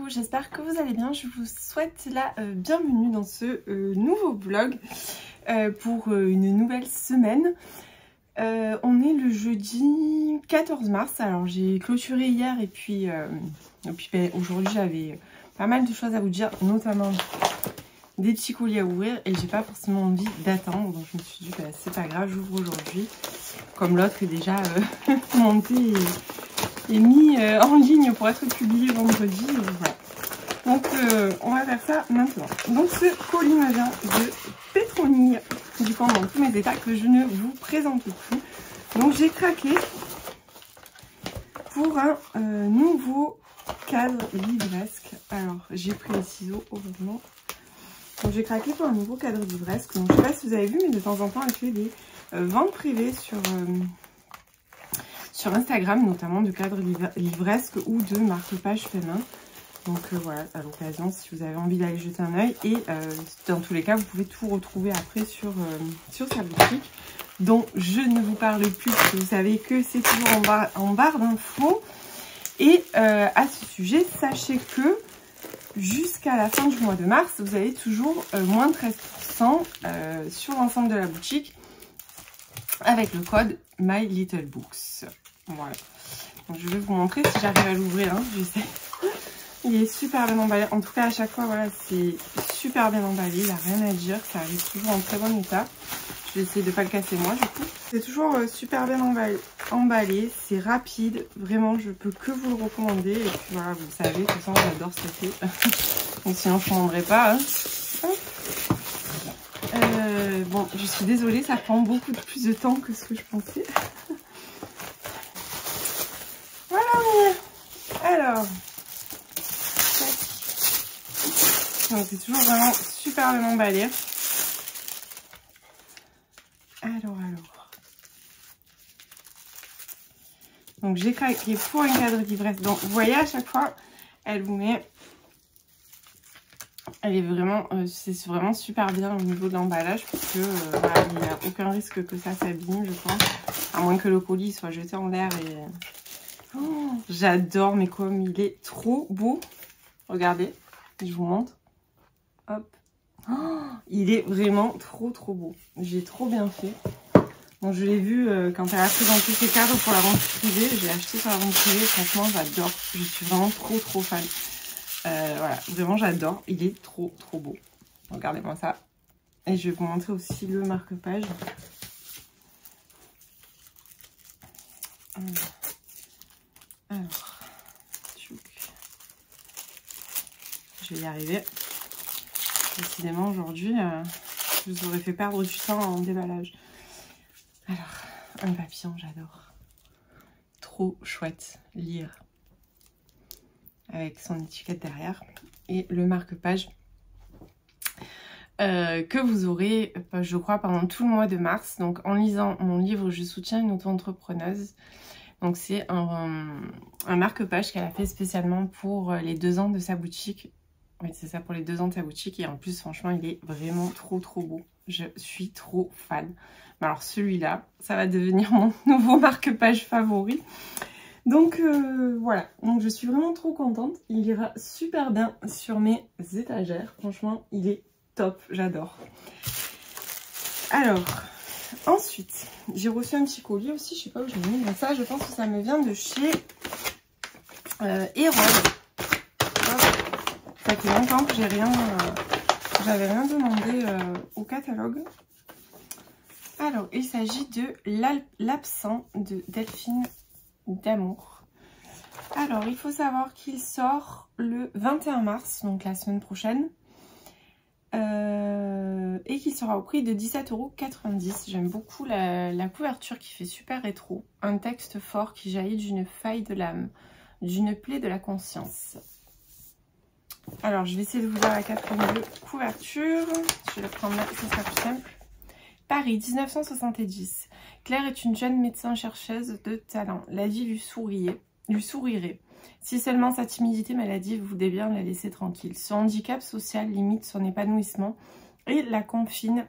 coucou, j'espère que vous allez bien. Je vous souhaite la bienvenue dans ce nouveau vlog pour une nouvelle semaine. On est le jeudi 14 mars, alors j'ai clôturé hier et puis aujourd'hui j'avais pas mal de choses à vous dire, notamment des petits colis à ouvrir et j'ai pas forcément envie d'attendre, donc je me suis dit bah, c'est pas grave, j'ouvre aujourd'hui, comme l'autre est déjà monté et mis en ligne pour être publié vendredi. Voilà. Donc on va faire ça maintenant. Donc ce colis me vient de Pétronille, du coup dans tous mes états que je ne vous présente plus. Donc j'ai craqué pour un nouveau cadre livresque. Alors j'ai pris les ciseaux heureusement. Donc j'ai craqué pour un nouveau cadre livresque. Donc je sais pas si vous avez vu, mais de temps en temps elle fait des ventes privées sur Instagram, notamment de cadres livresques ou de marque-page féminin. Donc voilà, à l'occasion, si vous avez envie d'aller jeter un oeil. Et dans tous les cas, vous pouvez tout retrouver après sur sa boutique, dont je ne vous parle plus, parce que vous savez que c'est toujours en barre d'infos. Et à ce sujet, sachez que jusqu'à la fin du mois de mars, vous avez toujours moins de 13% sur l'ensemble de la boutique avec le code MyLittleBooks. Voilà. Donc, je vais vous montrer si j'arrive à l'ouvrir, hein, je sais. Il est super bien emballé. En tout cas, à chaque fois, voilà, c'est super bien emballé. Il n'y a rien à dire. Ça arrive toujours en très bon état. Je vais essayer de ne pas le casser moi, du coup. C'est toujours super bien emballé. C'est rapide. Vraiment, je peux que vous le recommander. Et puis voilà, vous le savez, de toute façon, j'adore ce effet. Donc sinon, je ne commanderai pas. Hein. Bon, je suis désolée, ça prend beaucoup plus de temps que ce que je pensais. Voilà. Alors. Donc c'est toujours vraiment super bien emballé. Alors. Donc j'ai craqué pour un cadre livresque. Donc vous voyez à chaque fois, elle vous met. Elle est vraiment, c'est vraiment super bien au niveau de l'emballage parce que voilà, il n'y a aucun risque que ça s'abîme, je pense. À moins que le colis soit jeté en l'air et. Oh, j'adore, mais comme il est trop beau. Regardez, je vous montre. Hop. Oh, il est vraiment trop beau. J'ai trop bien fait. Bon, je l'ai vu quand elle a présenté ses cadres pour la vente privée. J'ai acheté sur la vente privée. Franchement, j'adore. Je suis vraiment trop fan. Voilà, vraiment j'adore. Il est trop beau. Regardez-moi ça. Et je vais vous montrer aussi le marque-page. Alors, je vais y arriver. Décidément, aujourd'hui, je vous aurais fait perdre du temps en déballage. Alors, un papillon, j'adore. Trop chouette. Lire. Avec son étiquette derrière. Et le marque-page que vous aurez, je crois, pendant tout le mois de mars. Donc, en lisant mon livre « Je soutiens une auto-entrepreneuse ». Donc, c'est un marque-page qu'elle a fait spécialement pour les 2 ans de sa boutique. Oui, c'est ça, pour les 2 ans de sa boutique. Et en plus, franchement, il est vraiment trop beau. Je suis trop fan. Mais alors, celui-là, ça va devenir mon nouveau marque-page favori. Donc, voilà. Donc, je suis vraiment trop contente. Il ira super bien sur mes étagères. Franchement, il est top. J'adore. Alors, ensuite, j'ai reçu un petit colis aussi. Je sais pas où je l'ai mis. Ça, je pense que ça me vient de chez Erol. Ça fait longtemps que j'avais rien demandé au catalogue. Alors, il s'agit de l'absent de Delphine d'amour. Alors, il faut savoir qu'il sort le 21 mars, donc la semaine prochaine. Et qu'il sera au prix de 17,90 €. J'aime beaucoup la couverture qui fait super rétro. Un texte fort qui jaillit d'une faille de l'âme, d'une plaie de la conscience. Alors, je vais essayer de vous faire la quatrième de couverture. Je vais la prendre là, ça sera plus simple. Paris, 1970. Claire est une jeune médecin-chercheuse de talent. La vie lui sourirait. Si seulement sa timidité maladive voulait bien la laisser tranquille. Son handicap social limite son épanouissement et la confine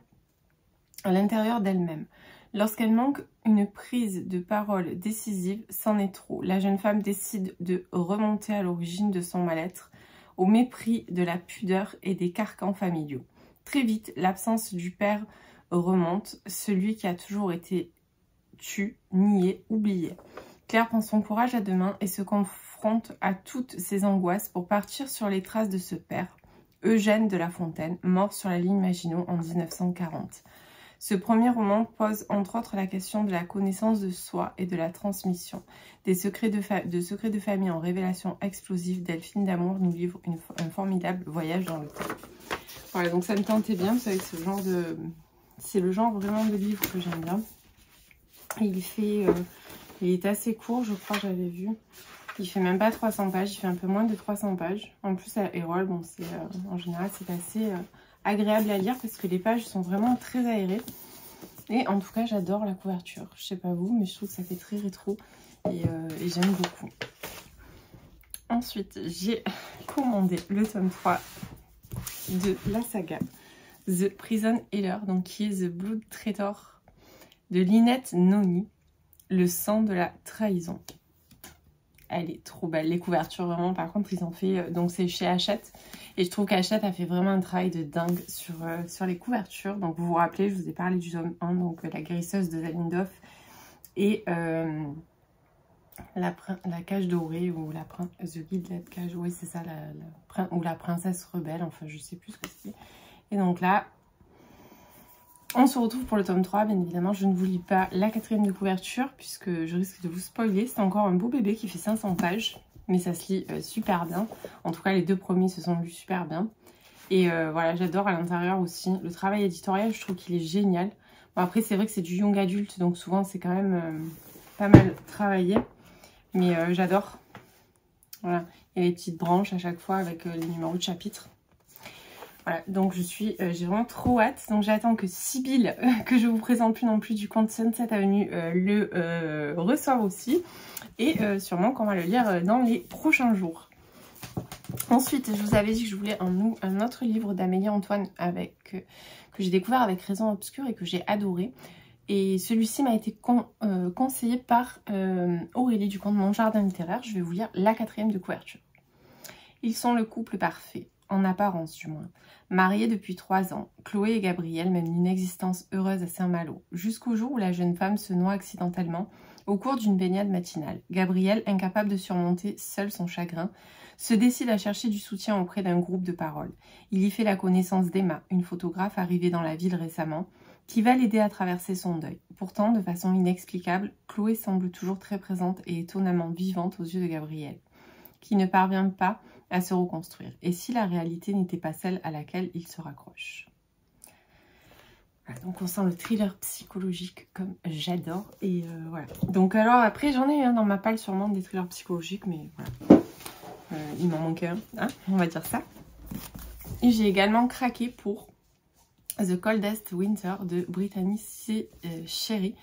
à l'intérieur d'elle-même. Lorsqu'elle manque une prise de parole décisive, c'en est trop. La jeune femme décide de remonter à l'origine de son mal-être, au mépris de la pudeur et des carcans familiaux. Très vite, l'absence du père remonte, celui qui a toujours été tu, nié, oublié. Claire prend son courage à deux mains et se confronte à toutes ses angoisses pour partir sur les traces de ce père, Eugène de La Fontaine, mort sur la ligne Maginot en 1940. Ce premier roman pose entre autres la question de la connaissance de soi et de la transmission. Des secrets de famille en révélation explosive, Delphine d'Amour nous livre un formidable voyage dans le temps. Voilà, donc ça me tentait bien, vous savez, c'est le genre vraiment de livre que j'aime bien. Il est assez court, je crois, j'avais vu. Il fait même pas 300 pages, il fait un peu moins de 300 pages. En plus, à Erol, bon, en général, c'est assez agréable à lire parce que les pages sont vraiment très aérées. Et en tout cas, j'adore la couverture. Je sais pas vous, mais je trouve que ça fait très rétro et j'aime beaucoup. Ensuite, j'ai commandé le tome 3 de la saga The Prison Healer, donc qui est The Blood Traitor de Lynette Noni, le sang de la trahison. Elle est trop belle, les couvertures vraiment, par contre ils ont fait, donc c'est chez Hachette, et je trouve qu'Hachette a fait vraiment un travail de dingue sur les couvertures. Donc vous vous rappelez, je vous ai parlé du tome 1, donc la guérisseuse de Zalindov, et la cage dorée, ou The Gilded Cage, oui c'est ça, ou la princesse rebelle, enfin je sais plus ce que c'est. Et donc là, on se retrouve pour le tome 3, bien évidemment, je ne vous lis pas la 4e de couverture, puisque je risque de vous spoiler. C'est encore un beau bébé qui fait 500 pages, mais ça se lit super bien. En tout cas, les 2 premiers se sont lus super bien. Et voilà, j'adore à l'intérieur aussi. Le travail éditorial, je trouve qu'il est génial. Bon, après, c'est vrai que c'est du young adulte, donc souvent, c'est quand même pas mal travaillé. Mais j'adore. Voilà, il y a les petites branches à chaque fois avec les numéros de chapitres. Voilà, donc j'ai vraiment trop hâte. Donc j'attends que Sybille, que je vous présente plus non plus du compte Sunset Avenue, le ressort aussi. Et sûrement qu'on va le lire dans les prochains jours. Ensuite, je vous avais dit que je voulais un autre livre d'Amélie Antoine que j'ai découvert avec Raison Obscure et que j'ai adoré. Et celui-ci m'a été conseillé par Aurélie du compte Mon Jardin Littéraire. Je vais vous lire la 4e de couverture. Ils sont le couple parfait. En apparence du moins. Mariés depuis 3 ans, Chloé et Gabriel mènent une existence heureuse à Saint-Malo, jusqu'au jour où la jeune femme se noie accidentellement au cours d'une baignade matinale. Gabriel, incapable de surmonter seul son chagrin, se décide à chercher du soutien auprès d'un groupe de parole. Il y fait la connaissance d'Emma, une photographe arrivée dans la ville récemment, qui va l'aider à traverser son deuil. Pourtant, de façon inexplicable, Chloé semble toujours très présente et étonnamment vivante aux yeux de Gabriel, qui ne parvient pas à se reconstruire. Et si la réalité n'était pas celle à laquelle il se raccroche. Voilà, donc on sent le thriller psychologique comme j'adore. Et voilà. Donc alors après j'en ai un dans ma palle sûrement des thrillers psychologiques, mais voilà. Il m'en manque un, hein, on va dire ça. Et j'ai également craqué pour The Coldest Winter de Brittany C. Sherry,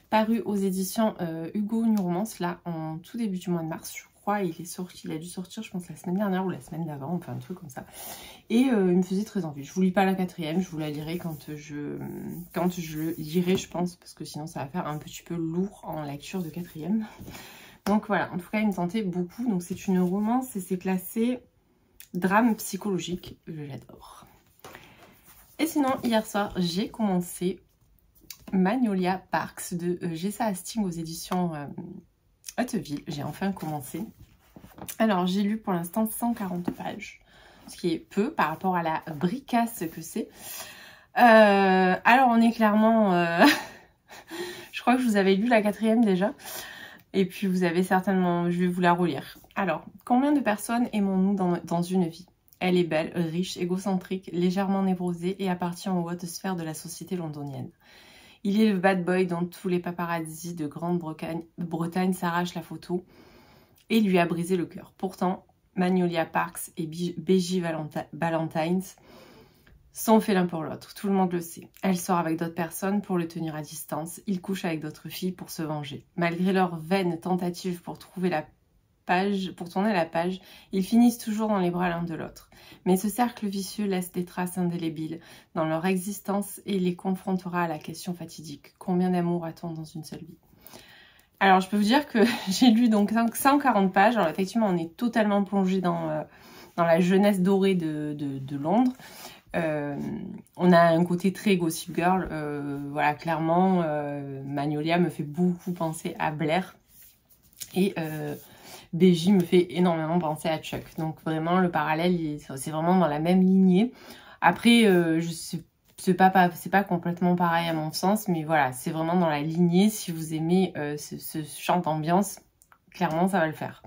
paru aux éditions Hugo New Romance, là en tout début du mois de mars. Je crois il a dû sortir je pense la semaine dernière ou la semaine d'avant, enfin un truc comme ça. Et il me faisait très envie. Je vous lis pas la 4e, je vous la lirai quand je le lirai je pense, parce que sinon ça va faire un petit peu lourd en lecture de 4e. Donc voilà, en tout cas il me tentait beaucoup. Donc c'est une romance et c'est classé drame psychologique, j'adore. Et sinon hier soir j'ai commencé Magnolia Parks de Jessa Hastings aux éditions Hauteville. J'ai enfin commencé. Alors j'ai lu pour l'instant 140 pages, ce qui est peu par rapport à la bricasse que c'est. Alors on est clairement... je crois que je vous avais lu la 4e déjà. Et puis vous avez certainement... Je vais vous la relire. Alors, combien de personnes aimons-nous dans une vie? Elle est belle, riche, égocentrique, légèrement névrosée et appartient aux hautes sphères de la société londonienne. Il est le bad boy dont tous les paparazzis de Grande-Bretagne s'arrachent la photo et lui a brisé le cœur. Pourtant, Magnolia Parks et B.J. Valentines sont faits l'un pour l'autre. Tout le monde le sait. Elle sort avec d'autres personnes pour le tenir à distance. Il couche avec d'autres filles pour se venger. Malgré leurs vaines tentatives pour tourner la page, ils finissent toujours dans les bras l'un de l'autre. Mais ce cercle vicieux laisse des traces indélébiles dans leur existence et les confrontera à la question fatidique. Combien d'amour a-t-on dans une seule vie? Alors je peux vous dire que j'ai lu donc 140 pages. Alors effectivement on est totalement plongé dans dans la jeunesse dorée de Londres. On a un côté très Gossip Girl, voilà, clairement, Magnolia me fait beaucoup penser à Blair, et BJ me fait énormément penser à Chuck. Donc vraiment, le parallèle, c'est vraiment dans la même lignée. Après, c'est pas complètement pareil à mon sens, mais voilà, c'est vraiment dans la lignée. Si vous aimez ce genre d'ambiance, clairement, ça va le faire.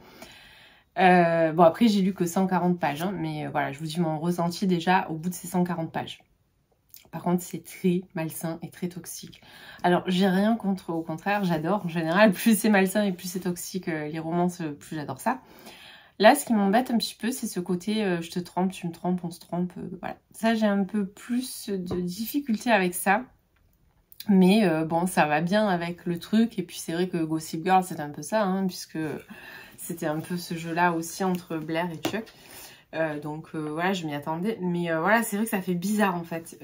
Bon, après, j'ai lu que 140 pages, hein, mais voilà, je vous dis mon ressenti déjà au bout de ces 140 pages. Par contre, c'est très malsain et très toxique. Alors, j'ai rien contre, au contraire, j'adore. En général, plus c'est malsain et plus c'est toxique, les romances, plus j'adore ça. Là, ce qui m'embête un petit peu, c'est ce côté je te trompe, tu me trompes, on se trompe. Voilà. Ça, j'ai un peu plus de difficulté avec ça. Mais bon, ça va bien avec le truc. Et puis, c'est vrai que Gossip Girl, c'est un peu ça, hein, puisque c'était un peu ce jeu-là aussi entre Blair et Chuck. Donc voilà, je m'y attendais. Mais voilà, c'est vrai que ça fait bizarre en fait.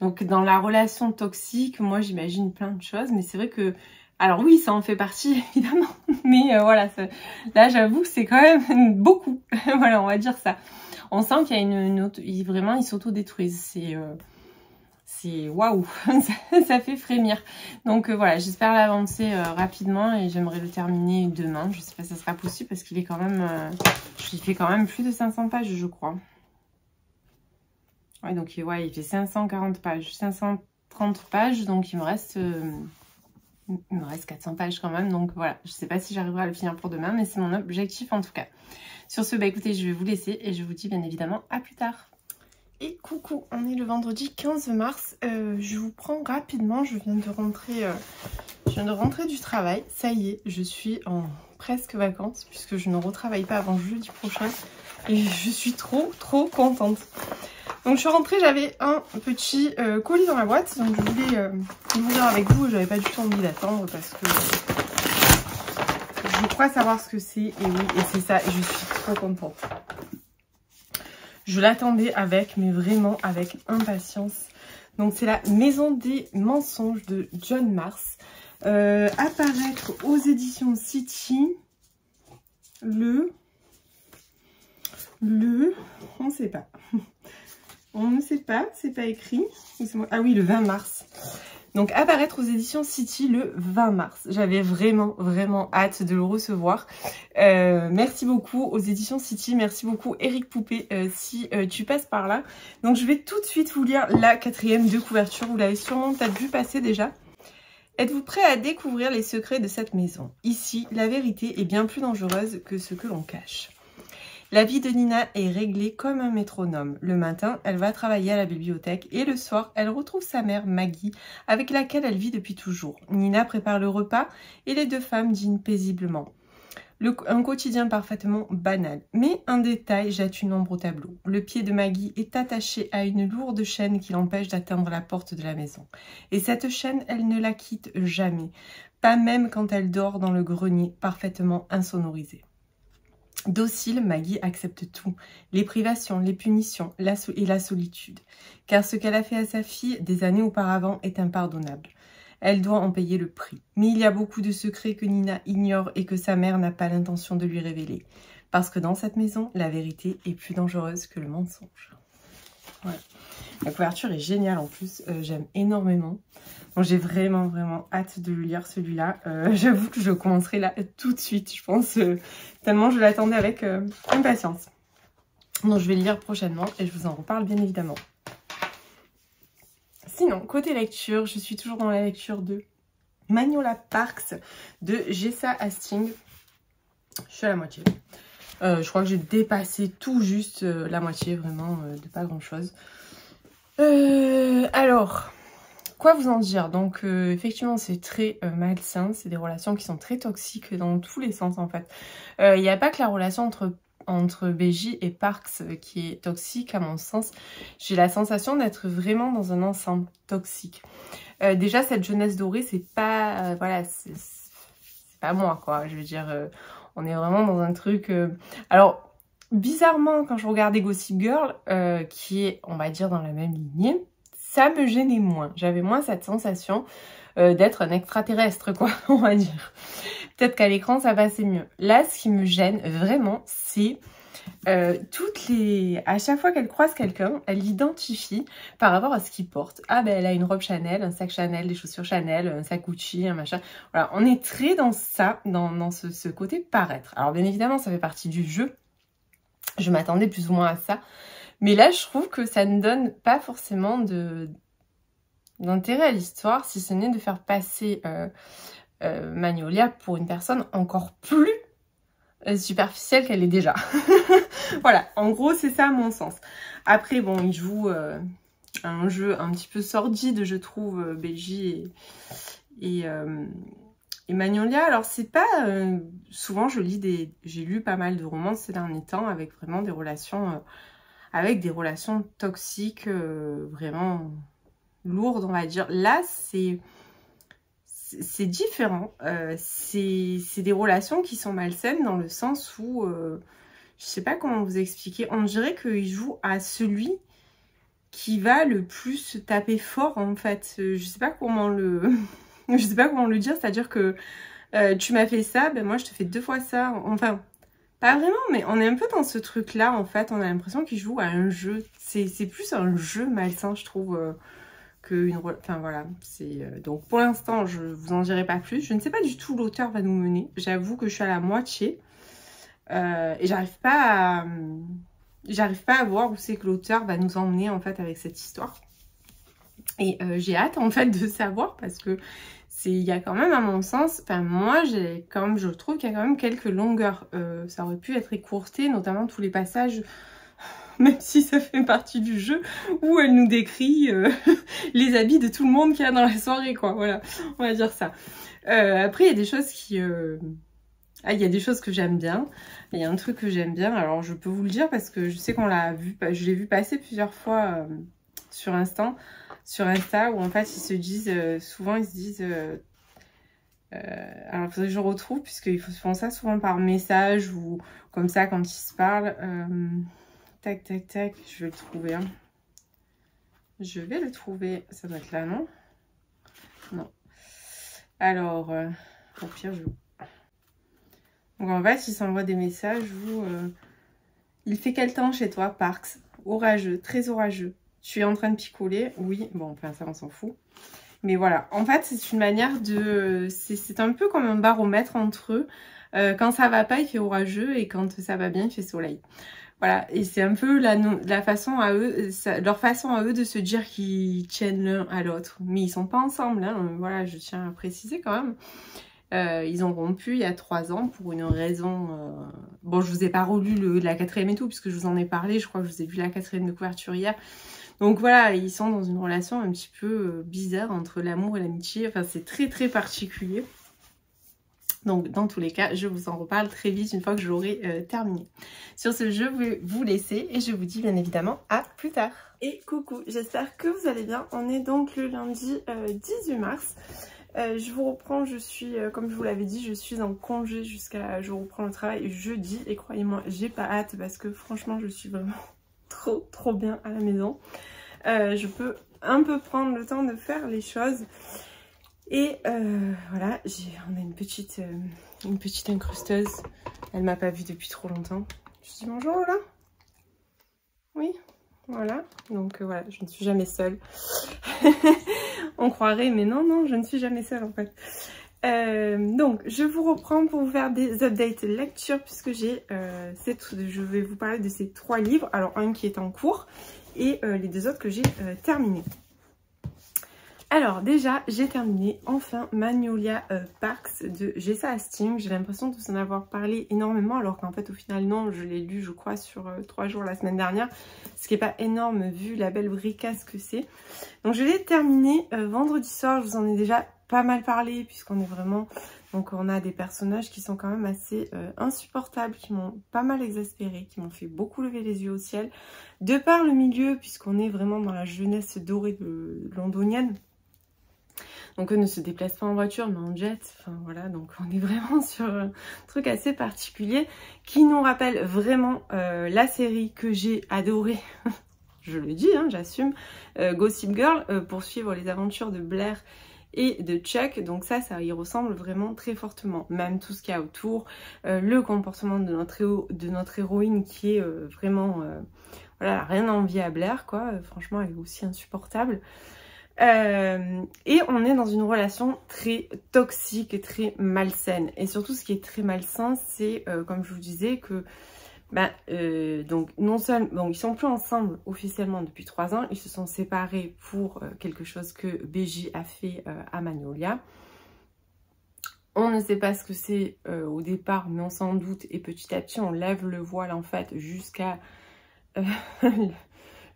Donc dans la relation toxique, moi j'imagine plein de choses. Mais c'est vrai que... Alors oui, ça en fait partie évidemment. Mais voilà, là j'avoue que c'est quand même beaucoup. Voilà, on va dire ça. On sent qu'il y a vraiment, ils s'autodétruisent. C'est waouh, ça fait frémir. Donc voilà, j'espère l'avancer rapidement et j'aimerais le terminer demain. Je sais pas si ça sera possible parce qu'il est quand même... il fait quand même plus de 500 pages, je crois. Ouais, donc ouais, il fait 540 pages, 530 pages, donc il me reste 400 pages quand même. Donc voilà, je sais pas si j'arriverai à le finir pour demain, mais c'est mon objectif en tout cas. Sur ce, bah écoutez, je vais vous laisser et je vous dis bien évidemment à plus tard. Et coucou, on est le vendredi 15 mars, je vous prends rapidement, je viens de rentrer du travail, ça y est, je suis en presque vacances puisque je ne retravaille pas avant jeudi prochain et je suis trop contente. Donc je suis rentrée, j'avais un petit colis dans la boîte, donc je voulais l'ouvrir avec vous, j'avais pas du tout envie d'attendre parce que je crois savoir ce que c'est, et oui, et c'est ça, et je suis trop contente. Je l'attendais mais vraiment avec impatience. Donc c'est la Maison des mensonges de John Marrs. Apparaître aux éditions City on ne sait pas. On ne sait pas, c'est pas écrit. Ah oui, le 20 mars. Donc apparaître aux éditions City le 20 mars. J'avais vraiment hâte de le recevoir. Merci beaucoup aux éditions City. Merci beaucoup Eric Poupée si tu passes par là. Donc je vais tout de suite vous lire la 4e de couverture. Vous l'avez sûrement peut-être vu passer déjà. Êtes-vous prêt à découvrir les secrets de cette maison? Ici, la vérité est bien plus dangereuse que ce que l'on cache. La vie de Nina est réglée comme un métronome. Le matin, elle va travailler à la bibliothèque et le soir, elle retrouve sa mère Maggie avec laquelle elle vit depuis toujours. Nina prépare le repas et les deux femmes dînent paisiblement. Un quotidien parfaitement banal. Mais un détail jette une ombre au tableau. Le pied de Maggie est attaché à une lourde chaîne qui l'empêche d'atteindre la porte de la maison. Et cette chaîne, elle ne la quitte jamais. Pas même quand elle dort dans le grenier parfaitement insonorisé. Docile, Maggie accepte tout, les privations, les punitions et la solitude, car ce qu'elle a fait à sa fille des années auparavant est impardonnable. Elle doit en payer le prix. Mais il y a beaucoup de secrets que Nina ignore et que sa mère n'a pas l'intention de lui révéler, parce que dans cette maison, la vérité est plus dangereuse que le mensonge. Voilà. La couverture est géniale en plus, j'aime énormément. Donc j'ai vraiment hâte de lire celui-là. J'avoue que je commencerai là tout de suite, je pense, tellement je l'attendais avec impatience. Donc je vais le lire prochainement et je vous en reparle bien évidemment. Sinon, côté lecture, je suis toujours dans la lecture de Magnolia Parks de Jessa Hastings. Je suis à la moitié. Je crois que j'ai dépassé tout juste la moitié, vraiment, de pas grand-chose. Alors... Quoi vous en dire? Donc effectivement c'est très malsain, c'est des relations qui sont très toxiques dans tous les sens en fait. Il n'y a pas que la relation entre BJ et Parks qui est toxique à mon sens. J'ai la sensation d'être vraiment dans un ensemble toxique. Déjà cette jeunesse dorée c'est pas, voilà, c'est pas moi quoi, je veux dire, on est vraiment dans un truc... Alors bizarrement quand je regardais Gossip Girl, qui est on va dire dans la même lignée, ça me gênait moins. J'avais moins cette sensation d'être un extraterrestre, quoi, on va dire. Peut-être qu'à l'écran, ça passait mieux. Là, ce qui me gêne vraiment, c'est À chaque fois qu'elle croise quelqu'un, elle l'identifie par rapport à ce qu'il porte. Ah ben elle a une robe Chanel, un sac Chanel, des chaussures Chanel, un sac Gucci, un machin. Voilà, on est très dans ça, dans ce côté paraître. Alors bien évidemment, ça fait partie du jeu. Je m'attendais plus ou moins à ça. Mais là, je trouve que ça ne donne pas forcément d'intérêt à l'histoire, si ce n'est de faire passer Magnolia pour une personne encore plus superficielle qu'elle est déjà. Voilà, en gros, c'est ça à mon sens. Après, bon, il joue un jeu un petit peu sordide, je trouve, Beji et Magnolia. Alors, c'est pas... souvent, j'ai lu pas mal de romans ces derniers temps avec vraiment des relations... avec des relations toxiques vraiment lourdes, on va dire. Là, c'est différent. C'est des relations qui sont malsaines dans le sens où, je sais pas comment vous expliquer, on dirait qu'il joue à celui qui va le plus se taper fort, en fait. Je sais pas comment je sais pas comment le dire, c'est-à-dire que tu m'as fait ça, ben moi je te fais 2 fois ça. Enfin, pas vraiment, mais on est un peu dans ce truc-là, en fait. On a l'impression qu'il joue à un jeu. C'est plus un jeu malsain, je trouve, Enfin, voilà. Donc, pour l'instant, je vous en dirai pas plus. Je ne sais pas du tout où l'auteur va nous mener. J'avoue que je suis à la moitié. Et j'arrive pas à voir où c'est que l'auteur va nous emmener, en fait, avec cette histoire. Et j'ai hâte, en fait, de savoir, parce que il y a quand même, à mon sens, enfin moi je trouve qu'il y a quand même quelques longueurs. Ça aurait pu être écourté, notamment tous les passages, même si ça fait partie du jeu, où elle nous décrit les habits de tout le monde qu'il y a dans la soirée, quoi. Voilà, on va dire ça. Après, il y a des choses qui... il y a des choses que j'aime bien. Il y a un truc que j'aime bien, alors je peux vous le dire parce que je sais qu'on l'a vu, je l'ai vu passer plusieurs fois sur Insta, où en fait ils se disent, souvent ils se disent, alors il faudrait que je retrouve, puisqu'ils font ça souvent par message ou comme ça quand ils se parlent. Tac, tac, tac, je vais le trouver. Hein. Je vais le trouver, ça doit être là, non? Non. Alors, au pire, Donc en fait, ils s'envoient des messages où il fait quel temps chez toi, Parks? Orageux, très orageux. Tu es en train de picoler? Oui, bon, enfin ça on s'en fout. Mais voilà, en fait c'est une manière de... C'est un peu comme un baromètre entre eux. Quand ça va pas, il fait orageux et quand ça va bien, il fait soleil. Voilà, et c'est un peu la façon à eux, leur façon à eux de se dire qu'ils tiennent l'un à l'autre. Mais ils sont pas ensemble, hein. Voilà, je tiens à préciser quand même. Ils ont rompu il y a 3 ans pour une raison... Bon, je vous ai pas relu la 4e et tout, puisque je vous en ai parlé. Je crois que je vous ai vu la 4e de couverture hier. Donc voilà, ils sont dans une relation un petit peu bizarre entre l'amour et l'amitié. Enfin, c'est très très particulier. Donc dans tous les cas, je vous en reparle très vite une fois que je l'aurai terminé. Sur ce, je vais vous laisser et je vous dis bien évidemment à plus tard. Et coucou, j'espère que vous allez bien. On est donc le lundi 18 mars. Je vous reprends, je suis, comme je vous l'avais dit, je suis en congé je reprends le travail jeudi. Et croyez-moi, j'ai pas hâte parce que franchement, je suis vraiment trop bien à la maison. Je peux un peu prendre le temps de faire les choses. Et voilà, on a une petite incrusteuse. Elle m'a pas vue depuis trop longtemps. Je dis bonjour là. Oui, voilà. Donc voilà, je ne suis jamais seule. On croirait, mais non, je ne suis jamais seule en fait. Donc je vous reprends pour vous faire des updates lecture puisque je vais vous parler de ces 3 livres. Alors un qui est en cours et les 2 autres que j'ai terminés. Alors déjà, j'ai terminé enfin Magnolia Parks de Jessa Hastings. J'ai l'impression de vous en avoir parlé énormément alors qu'en fait au final non, je l'ai lu je crois sur 3 jours la semaine dernière. Ce qui n'est pas énorme vu la belle bricasse que c'est. Donc je l'ai terminé vendredi soir, je vous en ai déjà pas mal parlé puisqu'on est vraiment... Donc on a des personnages qui sont quand même assez insupportables, qui m'ont pas mal exaspérée, qui m'ont fait beaucoup lever les yeux au ciel. De par le milieu, puisqu'on est vraiment dans la jeunesse dorée londonienne. Donc eux ne se déplacent pas en voiture mais en jet, enfin voilà, donc on est vraiment sur un truc assez particulier qui nous rappelle vraiment la série que j'ai adorée, je le dis, hein, j'assume, Gossip Girl, pour suivre les aventures de Blair et de Chuck. Donc ça y ressemble vraiment très fortement. Même tout ce qu'il y a autour, le comportement de notre héroïne qui est vraiment... voilà, rien à envier à Blair, quoi. Franchement, elle est aussi insupportable. Et on est dans une relation très toxique et très malsaine. Et surtout, ce qui est très malsain, c'est, comme je vous disais, que donc non seulement, bon, ils sont plus ensemble officiellement depuis 3 ans, ils se sont séparés pour quelque chose que BJ a fait à Magnolia. On ne sait pas ce que c'est au départ, mais on s'en doute, et petit à petit on lève le voile en fait jusqu'à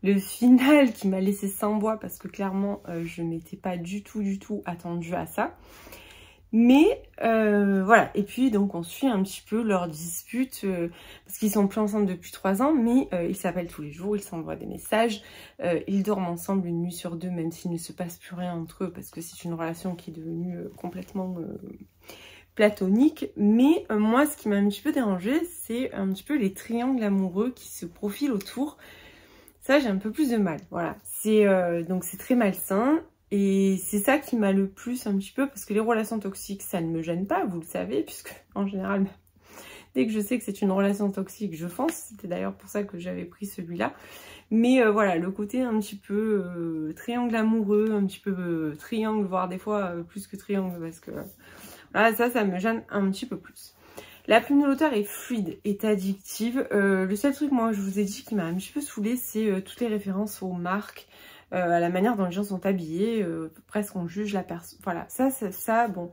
le final qui m'a laissé sans voix, parce que clairement je m'étais pas du tout attendue à ça. Mais voilà, et puis donc on suit un petit peu leur dispute, parce qu'ils sont plus ensemble depuis 3 ans, mais ils s'appellent tous les jours, ils s'envoient des messages, ils dorment ensemble une nuit sur 2, même s'il ne se passe plus rien entre eux, parce que c'est une relation qui est devenue complètement platonique. Mais moi, ce qui m'a un petit peu dérangée, c'est un petit peu les triangles amoureux qui se profilent autour. Ça, j'ai un peu plus de mal, voilà. Donc c'est très malsain. Et c'est ça qui m'a le plus un petit peu, parce que les relations toxiques, ça ne me gêne pas, vous le savez, puisque en général, dès que je sais que c'est une relation toxique, je fonce. C'était d'ailleurs pour ça que j'avais pris celui-là. Mais voilà, le côté un petit peu triangle amoureux, un petit peu triangle, voire des fois plus que triangle, parce que voilà, ça me gêne un petit peu plus. La plume de l'auteur est fluide, est addictive. Le seul truc, moi, je vous ai dit, qui m'a un petit peu saoulée, c'est toutes les références aux marques, à la manière dont les gens sont habillés, presque on juge la personne. Voilà, ça, bon,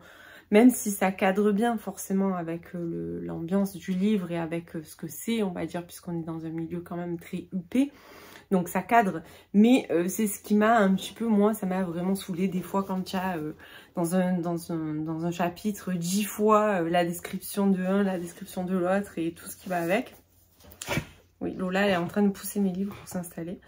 même si ça cadre bien forcément avec l'ambiance du livre et avec ce que c'est, on va dire, puisqu'on est dans un milieu quand même très huppé, donc ça cadre. Mais c'est ce qui m'a un petit peu, moi, ça m'a vraiment saoulée des fois quand il y a dans un chapitre 10 fois la description de un, la description de l'autre et tout ce qui va avec. Oui, Lola elle est en train de pousser mes livres pour s'installer.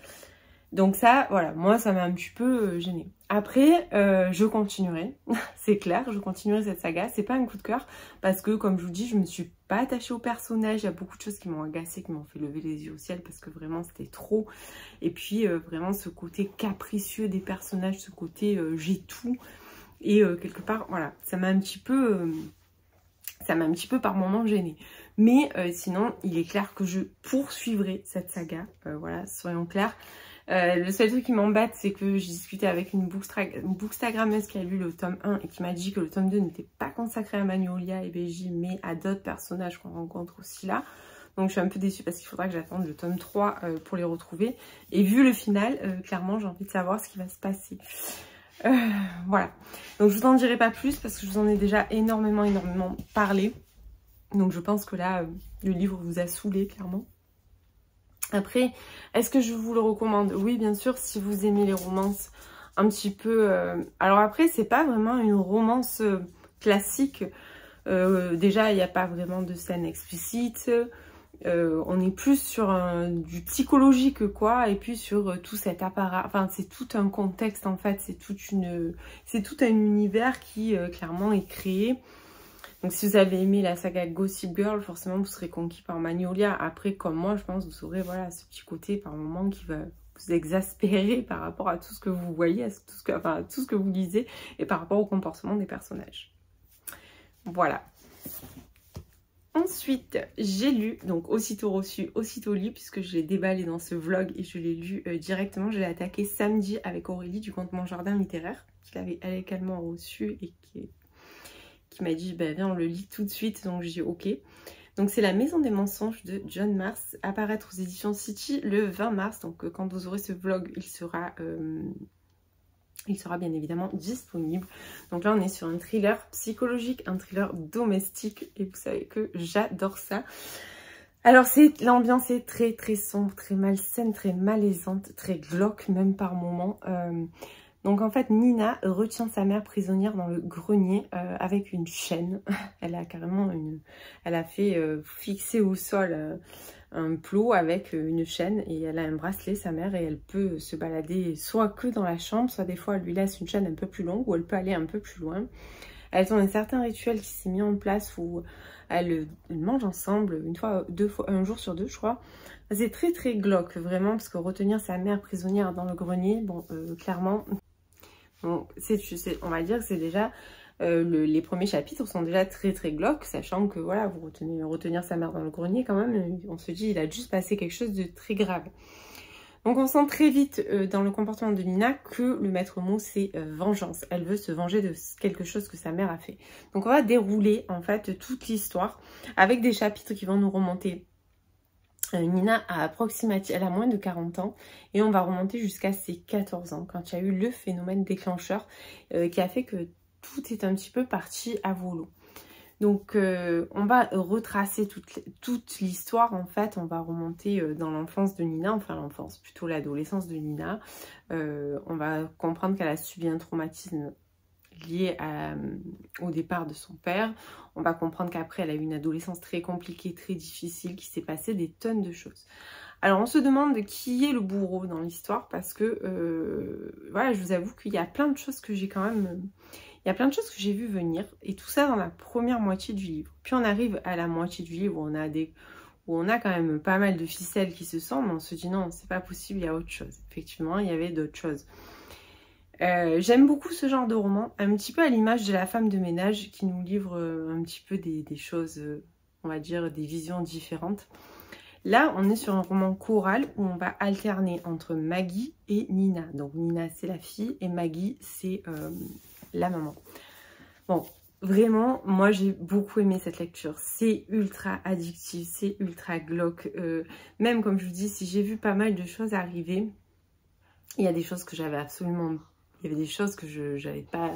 Donc ça, voilà, moi ça m'a un petit peu gênée. Après, je continuerai, c'est clair, je continuerai cette saga. C'est pas un coup de cœur, parce que comme je vous dis, je me suis pas attachée au personnage. Il y a beaucoup de choses qui m'ont agacée, qui m'ont fait lever les yeux au ciel, parce que vraiment c'était trop. Et puis vraiment ce côté capricieux des personnages, ce côté j'ai tout. Et quelque part, voilà, ça m'a un petit peu par moments gênée. Mais sinon, il est clair que je poursuivrai cette saga, voilà, soyons clairs. Le seul truc qui m'embête, c'est que j'ai discuté avec une bookstagrammeuse qui a lu le tome 1 et qui m'a dit que le tome 2 n'était pas consacré à Magnolia et BJ, mais à d'autres personnages qu'on rencontre aussi là. Donc je suis un peu déçue, parce qu'il faudra que j'attende le tome 3 pour les retrouver. Et vu le final, clairement, j'ai envie de savoir ce qui va se passer. Voilà. Donc je vous en dirai pas plus, parce que je vous en ai déjà énormément parlé. Donc je pense que là, le livre vous a saoulé, clairement. Après, est-ce que je vous le recommande? Oui, bien sûr, si vous aimez les romances un petit peu... Alors après, c'est pas vraiment une romance classique. Déjà, il n'y a pas vraiment de scène explicite. On est plus sur du psychologique, quoi. Et puis sur tout cet apparat... Enfin, c'est tout un contexte, en fait. C'est tout un univers qui, clairement, est créé. Donc si vous avez aimé la saga Gossip Girl, forcément vous serez conquis par Magnolia. Après, comme moi, je pense que vous aurez voilà, ce petit côté par moment qui va vous exaspérer par rapport à tout ce que vous voyez, à tout ce que vous lisez et par rapport au comportement des personnages. Voilà. Ensuite, j'ai lu, donc aussitôt reçu, aussitôt lu, puisque je l'ai déballé dans ce vlog et je l'ai lu directement. Je l'ai attaqué samedi avec Aurélie du compte Mon Jardin Littéraire, qui l'avait également reçu et qui m'a dit bah, viens on le lit tout de suite, donc j'ai dit ok. Donc c'est La Maison des Mensonges de John Marrs, apparaître aux éditions City le 20 mars, donc quand vous aurez ce vlog il sera bien évidemment disponible. Donc là on est sur un thriller psychologique, un thriller domestique, et vous savez que j'adore ça. Alors l'ambiance est très très sombre, très malsaine, très malaisante, très glauque même par moments. Donc en fait Nina retient sa mère prisonnière dans le grenier avec une chaîne. Elle a carrément fait fixer au sol un plot avec une chaîne, et elle a un bracelet, sa mère, et elle peut se balader soit que dans la chambre, soit des fois elle lui laisse une chaîne un peu plus longue, ou elle peut aller un peu plus loin. Elles ont un certain rituel qui s'est mis en place où elles mangent ensemble un jour sur 2 je crois. C'est très très glauque vraiment, parce que retenir sa mère prisonnière dans le grenier, bon clairement... Donc, on va dire que c'est déjà... les premiers chapitres sont déjà très très glauques, sachant que voilà, vous retenir sa mère dans le grenier quand même, on se dit il a juste passé quelque chose de très grave. Donc on sent très vite dans le comportement de Nina que le maître mot c'est vengeance. Elle veut se venger de quelque chose que sa mère a fait. Donc on va dérouler en fait toute l'histoire avec des chapitres qui vont nous remonter. Nina a elle a moins de 40 ans et on va remonter jusqu'à ses 14 ans quand il y a eu le phénomène déclencheur qui a fait que tout est un petit peu parti à volo. Donc on va retracer toute l'histoire en fait, on va remonter dans l'enfance de Nina, enfin l'enfance, plutôt l'adolescence de Nina. On va comprendre qu'elle a subi un traumatisme lié au départ de son père. On va comprendre qu'après elle a eu une adolescence très compliquée, très difficile, qu'il s'est passé des tonnes de choses. Alors on se demande qui est le bourreau dans l'histoire parce que voilà, je vous avoue qu'il y a plein de choses que j'ai quand même... Il y a plein de choses que j'ai vu venir et tout ça dans la première moitié du livre. Puis on arrive à la moitié du livre où on a quand même pas mal de ficelles qui se sentent, mais on se dit non, c'est pas possible, il y a autre chose. Effectivement, il y avait d'autres choses. J'aime beaucoup ce genre de roman, un petit peu à l'image de La femme de ménage qui nous livre un petit peu des choses, on va dire, des visions différentes. Là, on est sur un roman choral où on va alterner entre Maggie et Nina. Donc Nina, c'est la fille et Maggie, c'est la maman. Bon, vraiment, moi j'ai beaucoup aimé cette lecture. C'est ultra addictif, c'est ultra glauque. Même comme je vous dis, si j'ai vu pas mal de choses arriver, il y a des choses que j'avais absolument... Il y avait des choses que j'avais pas...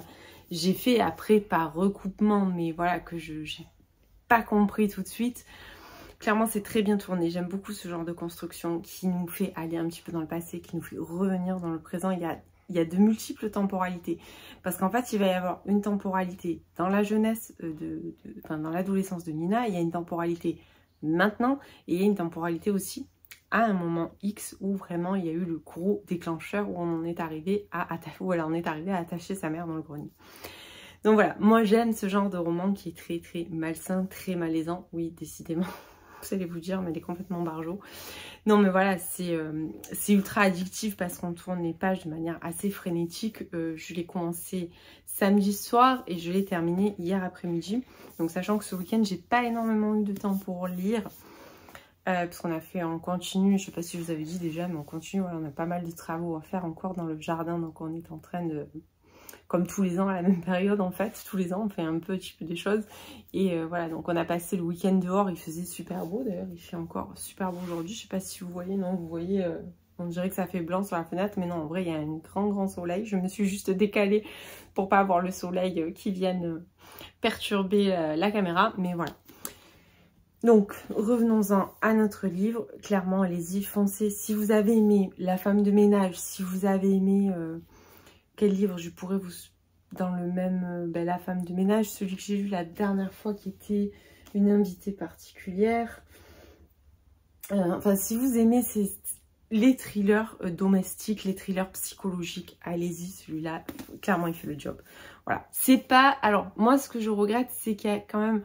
J'ai fait après par recoupement, mais voilà, que j'ai pas compris tout de suite. Clairement, c'est très bien tourné. J'aime beaucoup ce genre de construction qui nous fait aller un petit peu dans le passé, qui nous fait revenir dans le présent. Il y a de multiples temporalités. Parce qu'en fait, il va y avoir une temporalité dans la jeunesse, enfin, dans l'adolescence de Nina. Il y a une temporalité maintenant et il y a une temporalité aussi à un moment X où vraiment il y a eu le gros déclencheur où on en est arrivé où elle en est arrivée à attacher sa mère dans le grenier. Donc voilà, moi j'aime ce genre de roman qui est très très malsain, très malaisant. Oui, décidément, vous allez vous dire, mais elle est complètement barjot. Non mais voilà, c'est ultra addictif parce qu'on tourne les pages de manière assez frénétique. Je l'ai commencé samedi soir et je l'ai terminé hier après-midi. Donc sachant que ce week-end, j'ai pas énormément eu de temps pour lire. Parce qu'on a fait en continu, je sais pas si je vous avais dit déjà, mais en continu, voilà, on a pas mal de travaux à faire encore dans le jardin. Donc on est en train de... Comme tous les ans à la même période en fait, tous les ans on fait un petit peu des choses. Et voilà, donc on a passé le week-end dehors, il faisait super beau d'ailleurs, il fait encore super beau aujourd'hui. Je sais pas si vous voyez, non vous voyez, on dirait que ça fait blanc sur la fenêtre, mais non en vrai il y a un grand soleil. Je me suis juste décalée pour pas avoir le soleil qui vienne perturber la caméra, mais voilà. Donc, revenons-en à notre livre. Clairement, allez-y, foncez. Si vous avez aimé La femme de ménage, si vous avez aimé... quel livre je pourrais vous... Dans le même... La femme de ménage, celui que j'ai lu la dernière fois qui était une invitée particulière. Enfin, si vous aimez les thrillers domestiques, les thrillers psychologiques, allez-y, celui-là, clairement, il fait le job. Voilà. C'est pas... Alors, moi, ce que je regrette, c'est qu'il y a quand même...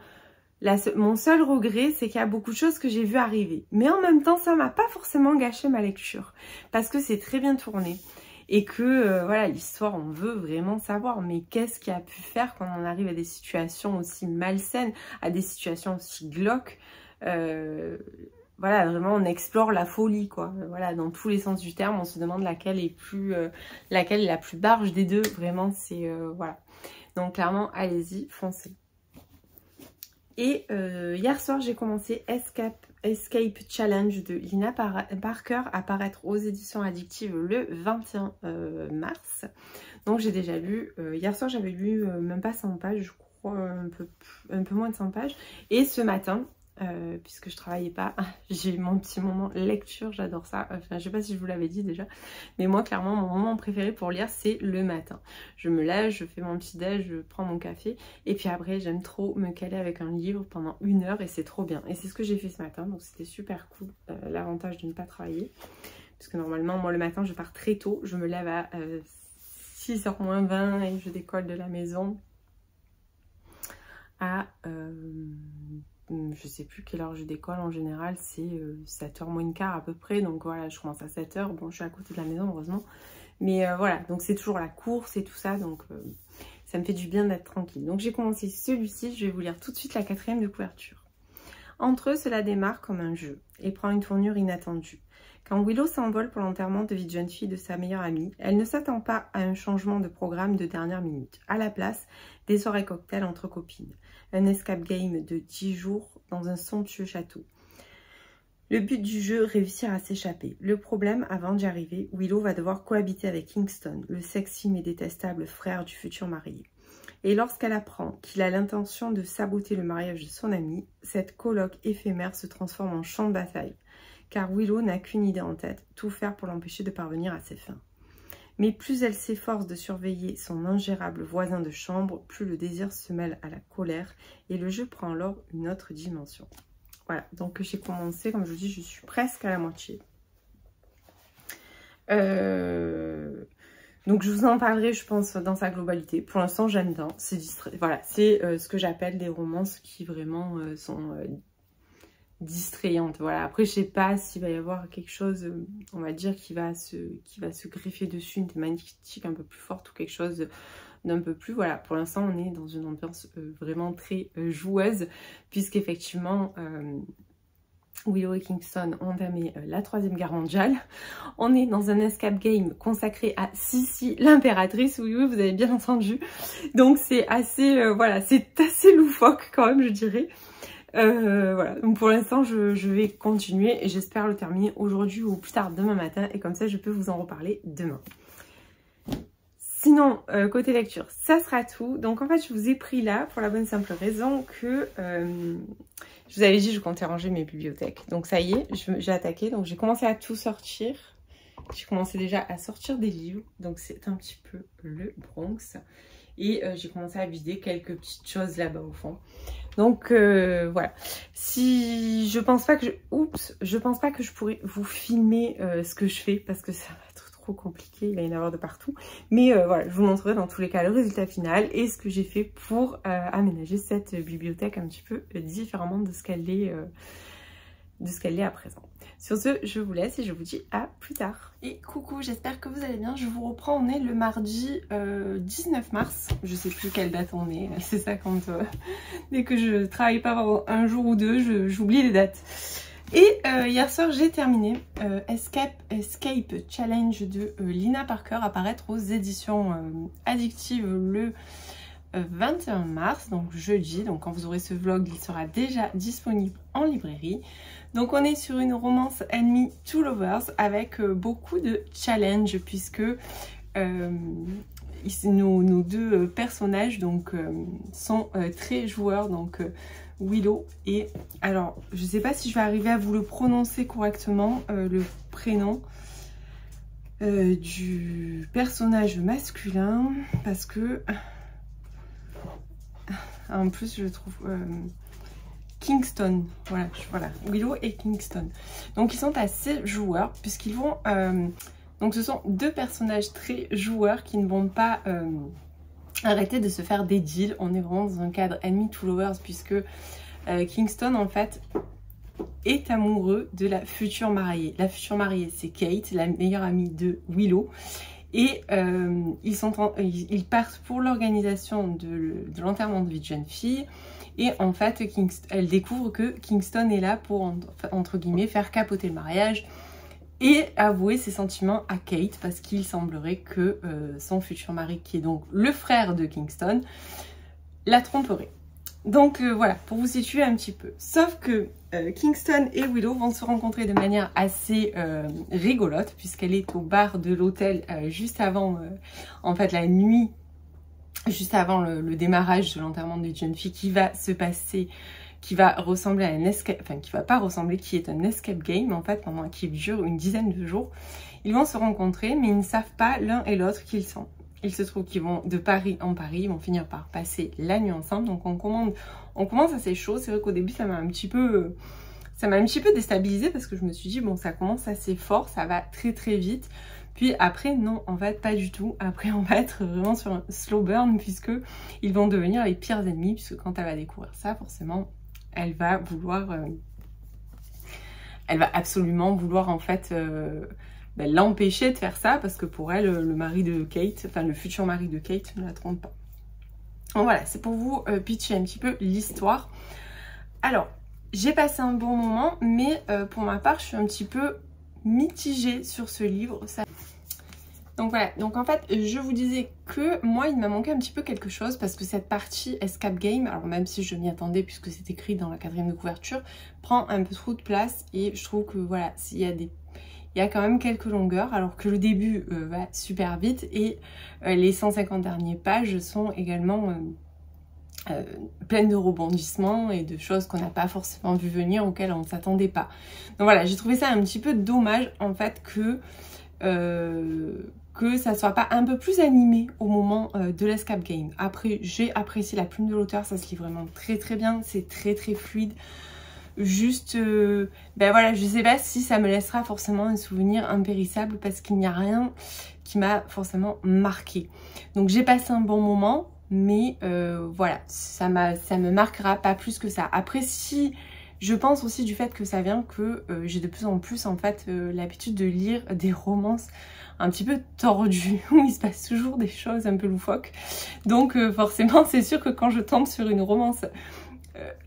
Mon seul regret, c'est qu'il y a beaucoup de choses que j'ai vues arriver. Mais en même temps, ça m'a pas forcément gâché ma lecture. Parce que c'est très bien tourné. Et que, voilà, l'histoire, on veut vraiment savoir. Mais qu'est-ce qui a pu faire quand on arrive à des situations aussi malsaines, à des situations aussi glauques voilà, vraiment, on explore la folie, quoi. Voilà, dans tous les sens du terme, on se demande laquelle est la plus barge des deux. Vraiment, c'est... voilà. Donc, clairement, allez-y, foncez. Et hier soir, j'ai commencé Escape Challenge de Lina Parker à paraître aux éditions addictives le 21 mars. Donc j'ai déjà lu, hier soir j'avais lu même pas 100 pages, je crois un peu moins de 100 pages. Et ce matin, puisque je travaillais pas, j'ai eu mon petit moment lecture, j'adore ça. Enfin, je sais pas si je vous l'avais dit déjà, mais moi clairement mon moment préféré pour lire c'est le matin. Je me lève, je fais mon petit déj, je prends mon café et puis après j'aime trop me caler avec un livre pendant 1 heure et c'est trop bien. Et c'est ce que j'ai fait ce matin, donc c'était super cool, l'avantage de ne pas travailler. Parce que normalement moi le matin je pars très tôt, je me lève à 6h moins 20 et je décolle de la maison à... je sais plus quelle heure je décolle, en général c'est 7h moins 1/4 à peu près, donc voilà, je commence à 7h, bon je suis à côté de la maison heureusement, Mais voilà, donc c'est toujours la course et tout ça, donc ça me fait du bien d'être tranquille. Donc j'ai commencé celui-ci, je vais vous lire tout de suite la 4e de couverture. Entre eux, cela démarre comme un jeu et prend une tournure inattendue. Quand Willow s'envole pour l'enterrement de vie de jeune fille de sa meilleure amie, elle ne s'attend pas à un changement de programme de dernière minute. À la place, des soirées cocktails entre copines. Un escape game de 10 jours dans un somptueux château. Le but du jeu, réussir à s'échapper. Le problème, avant d'y arriver, Willow va devoir cohabiter avec Kingston, le sexy mais détestable frère du futur marié. Et lorsqu'elle apprend qu'il a l'intention de saboter le mariage de son amie, cette colloque éphémère se transforme en champ de bataille. Car Willow n'a qu'une idée en tête, tout faire pour l'empêcher de parvenir à ses fins. Mais plus elle s'efforce de surveiller son ingérable voisin de chambre, plus le désir se mêle à la colère et le jeu prend alors une autre dimension. Voilà, donc j'ai commencé, comme je vous dis, je suis presque à la moitié. Donc je vous en parlerai, je pense, dans sa globalité. Pour l'instant, j'aime bien. C'est voilà, c'est ce que j'appelle des romances qui vraiment sont distrayantes. Voilà. Après, je sais pas s'il va y avoir quelque chose, on va dire, qui va se greffer dessus, une thématique un peu plus forte ou quelque chose d'un peu plus. Voilà, pour l'instant, on est dans une ambiance vraiment très joueuse, puisqu'effectivement, Willow et Kingston ont entamé la 3e guerre mondiale. On est dans un escape game consacré à Sissi, l'impératrice. Oui, oui, vous avez bien entendu. Donc, c'est assez, voilà, c'est assez loufoque quand même, je dirais. Voilà, donc pour l'instant je vais continuer et j'espère le terminer aujourd'hui ou plus tard demain matin et comme ça je peux vous en reparler demain. Sinon, côté lecture, ça sera tout. Donc en fait je vous ai pris là pour la bonne simple raison que je vous avais dit je comptais ranger mes bibliothèques. Donc ça y est, j'ai attaqué, donc j'ai commencé à tout sortir. J'ai commencé déjà à sortir des livres, donc c'est un petit peu le Bronx. Et j'ai commencé à vider quelques petites choses là-bas au fond. Donc voilà. Si je pense pas que je pense pas que je pourrais vous filmer ce que je fais parce que ça va être trop compliqué, il va y en avoir de partout. Mais voilà, je vous montrerai dans tous les cas le résultat final et ce que j'ai fait pour aménager cette bibliothèque un petit peu différemment de ce qu'elle est à présent. Sur ce, je vous laisse et je vous dis à plus tard. Et coucou, j'espère que vous allez bien. Je vous reprends, on est le mardi 19 mars. Je sais plus quelle date on est. C'est ça quand dès que je travaille pas pendant un jour ou deux, j'oublie les dates. Et hier soir, j'ai terminé Escape Challenge de Lina Parker, apparaître aux éditions Addictive le 21 mars, donc jeudi. Donc quand vous aurez ce vlog, il sera déjà disponible en librairie. Donc on est sur une romance enemy to lovers avec beaucoup de challenges puisque nos deux personnages donc sont très joueurs, donc Willow et alors je sais pas si je vais arriver à vous le prononcer correctement, le prénom du personnage masculin parce que en plus je trouve Kingston, voilà, Willow et Kingston. Donc ils sont assez joueurs puisqu'ils vont donc ce sont deux personnages très joueurs qui ne vont pas arrêter de se faire des deals. On est vraiment dans un cadre enemy to lovers puisque Kingston en fait est amoureux de la future mariée. La future mariée c'est Kate, la meilleure amie de Willow. Et ils partent pour l'organisation de l'enterrement de vie de jeune fille. Et en fait, elle découvre que Kingston est là pour, entre guillemets, faire capoter le mariage et avouer ses sentiments à Kate parce qu'il semblerait que son futur mari, qui est donc le frère de Kingston, la tromperait. Donc voilà, pour vous situer un petit peu. Sauf que Kingston et Willow vont se rencontrer de manière assez rigolote puisqu'elle est au bar de l'hôtel juste avant, en fait, la nuit, juste avant le démarrage de l'enterrement d'une jeune fille qui va se passer, qui va ressembler à un escape, enfin qui va pas ressembler, qui est un escape game en fait, qui dure une dizaine de jours. Ils vont se rencontrer mais ils ne savent pas l'un et l'autre qui ils sont. Il se trouve qu'ils vont de Paris en Paris, ils vont finir par passer la nuit ensemble. Donc on commence assez chaud. C'est vrai qu'au début ça m'a un petit peu déstabilisée parce que je me suis dit bon ça commence assez fort, ça va très très vite. Puis après non, en fait pas du tout. Après on va être vraiment sur un slow burn puisque ils vont devenir les pires ennemis puisque quand elle va découvrir ça forcément elle va vouloir, elle va absolument vouloir en fait l'empêchait de faire ça parce que pour elle, le mari de Kate, enfin le futur mari de Kate ne la trompe pas. Donc voilà, c'est pour vous pitcher un petit peu l'histoire. Alors, j'ai passé un bon moment, mais pour ma part, je suis un petit peu mitigée sur ce livre. Donc voilà, donc en fait, je vous disais que moi, il m'a manqué un petit peu quelque chose parce que cette partie Escape Game, alors même si je m'y attendais puisque c'est écrit dans la 4e de couverture, prend un peu trop de place et je trouve que voilà, il y a quand même quelques longueurs alors que le début va super vite et les 150 dernières pages sont également pleines de rebondissements et de choses qu'on n'a pas forcément vu venir, auxquelles on ne s'attendait pas. Donc voilà, j'ai trouvé ça un petit peu dommage en fait que ça soit pas un peu plus animé au moment de l'escape game. Après, j'ai apprécié la plume de l'auteur, ça se lit vraiment très très bien, c'est très très fluide. Juste, ben voilà, je sais pas si ça me laissera forcément un souvenir impérissable parce qu'il n'y a rien qui m'a forcément marqué. Donc j'ai passé un bon moment, mais voilà, ça me marquera pas plus que ça. Après, si je pense aussi du fait que ça vient que j'ai de plus en plus en fait l'habitude de lire des romances un petit peu tordues où il se passe toujours des choses un peu loufoques. Donc forcément c'est sûr que quand je tombe sur une romance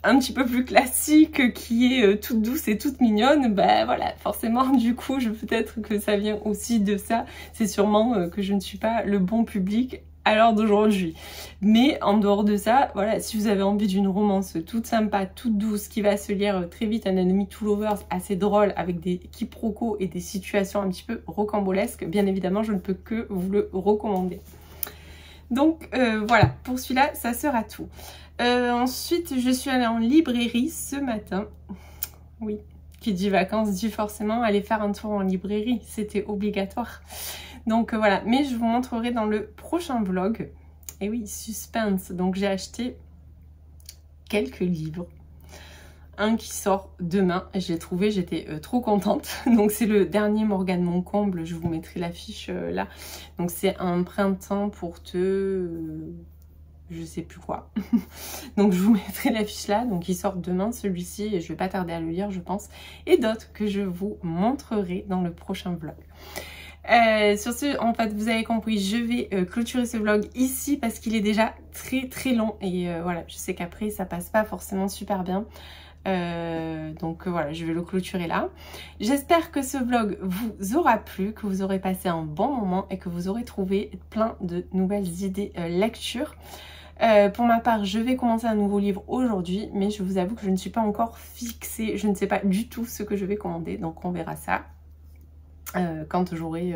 un petit peu plus classique qui est toute douce et toute mignonne, bah voilà, forcément du coup peut-être que ça vient aussi de ça. C'est sûrement que je ne suis pas le bon public à l'heure d'aujourd'hui. Mais en dehors de ça, voilà, si vous avez envie d'une romance toute sympa, toute douce, qui va se lire très vite, un enemy to lovers assez drôle avec des quiproquos et des situations un petit peu rocambolesques, bien évidemment je ne peux que vous le recommander. Donc voilà, pour celui-là, ça sera tout. Ensuite, je suis allée en librairie ce matin. Oui, qui dit vacances dit forcément aller faire un tour en librairie, c'était obligatoire. Donc voilà, mais je vous montrerai dans le prochain vlog. Et oui, suspense. Donc j'ai acheté quelques livres. Un qui sort demain, j'ai trouvé, j'étais trop contente. Donc c'est le dernier Morgane Moncomble, je vous mettrai l'affiche là. Donc c'est un printemps pour je sais plus quoi. Donc je vous mettrai l'affiche là, donc il sort demain celui-ci et je vais pas tarder à le lire je pense. Et d'autres que je vous montrerai dans le prochain vlog. Sur ce, en fait, vous avez compris, je vais clôturer ce vlog ici parce qu'il est déjà très très long et voilà, je sais qu'après ça passe pas forcément super bien. Donc voilà, je vais le clôturer là. J'espère que ce vlog vous aura plu, que vous aurez passé un bon moment et que vous aurez trouvé plein de nouvelles idées lecture. Pour ma part, je vais commencer un nouveau livre aujourd'hui, mais je vous avoue que je ne suis pas encore fixée, je ne sais pas du tout ce que je vais commander, donc on verra ça quand j'aurai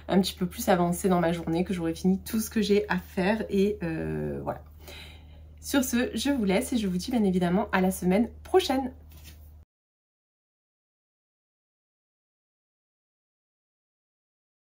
un petit peu plus avancé dans ma journée, que j'aurai fini tout ce que j'ai à faire et voilà. Sur ce, je vous laisse et je vous dis bien évidemment à la semaine prochaine.